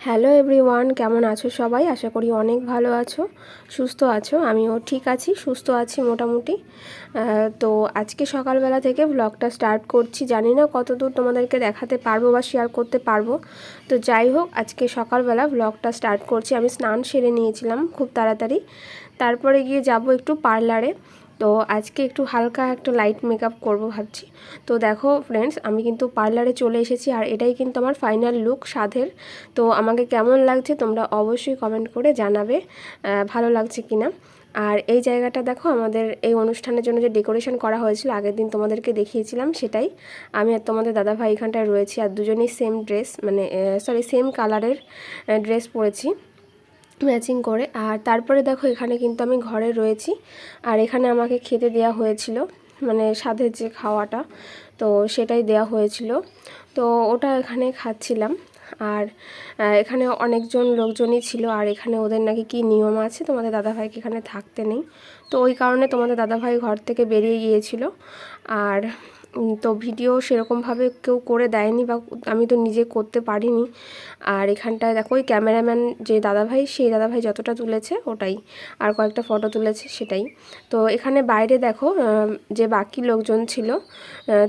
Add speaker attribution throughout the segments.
Speaker 1: Hello everyone, কেমন আছো সবাই? আশা করি অনেক ভালো আছো, সুস্থ আছো। আমিও ঠিক আছি, সুস্থ আছি মোটামুটি। তো আজকে সকালবেলা থেকে ব্লগটা স্টার্ট করছি। জানি না কতদূর তোমাদেরকে দেখাতে পারবো বা শেয়ার করতে পারবো। তো যাই হোক, আজকে সকালবেলা ব্লগটা স্টার্ট করছি। আমি স্নান সেরে নিয়েছিলাম খুব তাড়াতাড়ি, তারপরে গিয়ে যাব একটু পার্লারে। তো আজকে একটু হালকা একটা লাইট মেকআপ করব ভাবছি। তো দেখো ফ্রেন্ডস, আমি কিন্তু পার্লারে চলে এসেছি, আর এটাই কিন্তু আমার ফাইনাল লুক সাধের। তো আমাকে কেমন লাগছে তোমরা অবশ্যই কমেন্ট করে জানাবে ভালো লাগছে কি না। আর এই জায়গাটা দেখো, আমাদের এই অনুষ্ঠানের জন্য যে ডেকোরেশন করা হয়েছিল আগের দিন তোমাদেরকে দেখিয়েছিলাম, সেটাই। আমি আর তোমাদের দাদাভাই এখানটায় রয়েছি, আর দুজনেই সেম ড্রেস, মানে সেম কালারের ড্রেস পরেছি ম্যাচিং করে। আর তারপরে দেখো, এখানে কিন্তু আমি ঘরে রয়েছি, আর এখানে আমাকে খেতে দেওয়া হয়েছিল, মানে সাধের যে খাওয়াটা, তো সেটাই দেওয়া হয়েছিল। তো ওটা এখানে খাচ্ছিলাম। আর এখানে অনেকজন লোকজনই ছিল, আর এখানে ওদের নাকি কি নিয়ম আছে, তোমাদের দাদাভাইকে এখানে থাকতে নেই। তো ওই কারণে তোমাদের দাদাভাই ঘর থেকে বেরিয়ে গিয়েছিল। আর তো ভিডিও সেরকমভাবে কেউ করে দেয়নি, বা আমি তো নিজে করতে পারিনি। আর এখানটায় দেখো, ওই ক্যামেরাম্যান যে দাদাভাই, সেই দাদাভাই যতটা তুলেছে ওটাই, আর কয়েকটা ফটো তুলেছে সেটাই। তো এখানে বাইরে দেখো, যে বাকি লোকজন ছিল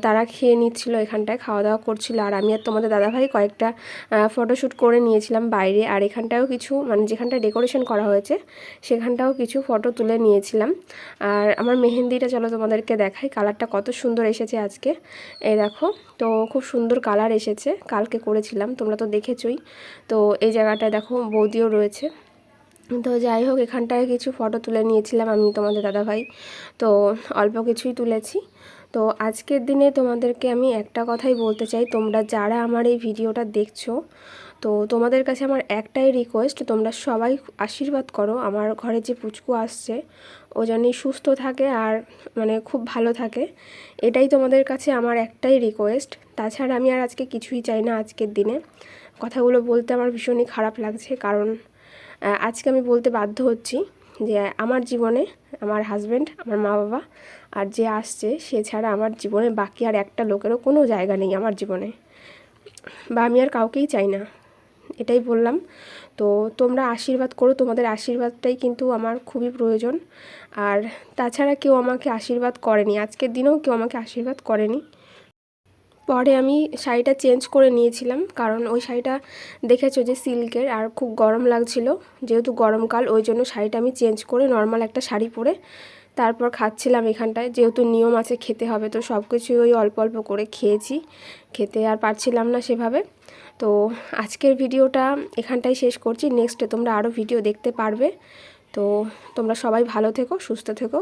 Speaker 1: তারা খেয়ে নিচ্ছিল, এখানটায় খাওয়া দাওয়া করছিল। আর আমি আর তোমাদের দাদাভাই কয়েকটা ফটোশ্যুট করে নিয়েছিলাম বাইরে। আর এখানটাও কিছু, মানে যেখানটায় ডেকোরেশন করা হয়েছে সেখানটাও কিছু ফটো তুলে নিয়েছিলাম। আর আমার মেহেন্দিটা চলো তোমাদেরকে দেখাই, কালারটা কত সুন্দর এসেছে আজকে। এই দেখো, তো খুব সুন্দর কালার এসেছে, কালকে করেছিলাম, তোমরা তো দেখেছোই। তো এই জায়গাটায় দেখো বৌদিও রয়েছে। তো যাই হোক, এখানটায় কিছু ফটো তুলে নিয়েছিলাম আমি তোমাদের দাদাভাই, তো অল্প কিছুই তুলেছি। তো আজকের দিনে তোমাদেরকে আমি একটা কথাই বলতে চাই, তোমরা যারা আমার এই ভিডিওটা দেখছো, তো তোমাদের কাছে আমার একটাই রিকোয়েস্ট, তোমরা সবাই আশীর্বাদ করো আমার ঘরে যে পুচকু আসছে, ও যেন সুস্থ থাকে আর মানে খুব ভালো থাকে। এটাই তোমাদের কাছে আমার একটাই রিকোয়েস্ট। তাছাড়া আমি আর আজকে কিছুই চাই না। আজকের দিনে কথাগুলো বলতে আমার ভীষণই খারাপ লাগছে, কারণ আজকে আমি বলতে বাধ্য হচ্ছি যে আমার জীবনে আমার হাজব্যান্ড, আমার মা বাবা, আর যে আসছে সে ছাড়া আমার জীবনে বাকি আর একটা লোকেরও কোনো জায়গা নেই আমার জীবনে, বা আমি আর কাউকেই চাই না। এটাই বললাম। তো তোমরা আশীর্বাদ করো, তোমাদের আশীর্বাদটাই কিন্তু আমার খুবই প্রয়োজন। আর তাছাড়া কেউ আমাকে আশীর্বাদ করেনি, আজকের দিনেও কেউ আমাকে আশীর্বাদ করেনি। পরে আমি শাড়িটা চেঞ্জ করে নিয়েছিলাম, কারণ ওই শাড়িটা দেখেছো যে সিল্কের, আর খুব গরম লাগছিল, যেহেতু গরমকাল, ওই জন্য শাড়িটা আমি চেঞ্জ করে নর্মাল একটা শাড়ি পরে তারপর খাচ্ছিলাম এখানটায়। যেহেতু নিয়ম আছে খেতে হবে, তো সব কিছুই ওই অল্প অল্প করে খেয়েছি, খেতে আর পারছিলাম না সেভাবে। তো আজকের ভিডিওটা এখানটাই শেষ করছি। নেক্সটে তোমরা আরও ভিডিও দেখতে পারবে। তো তোমরা সবাই ভালো থেকো, সুস্থ থেকো।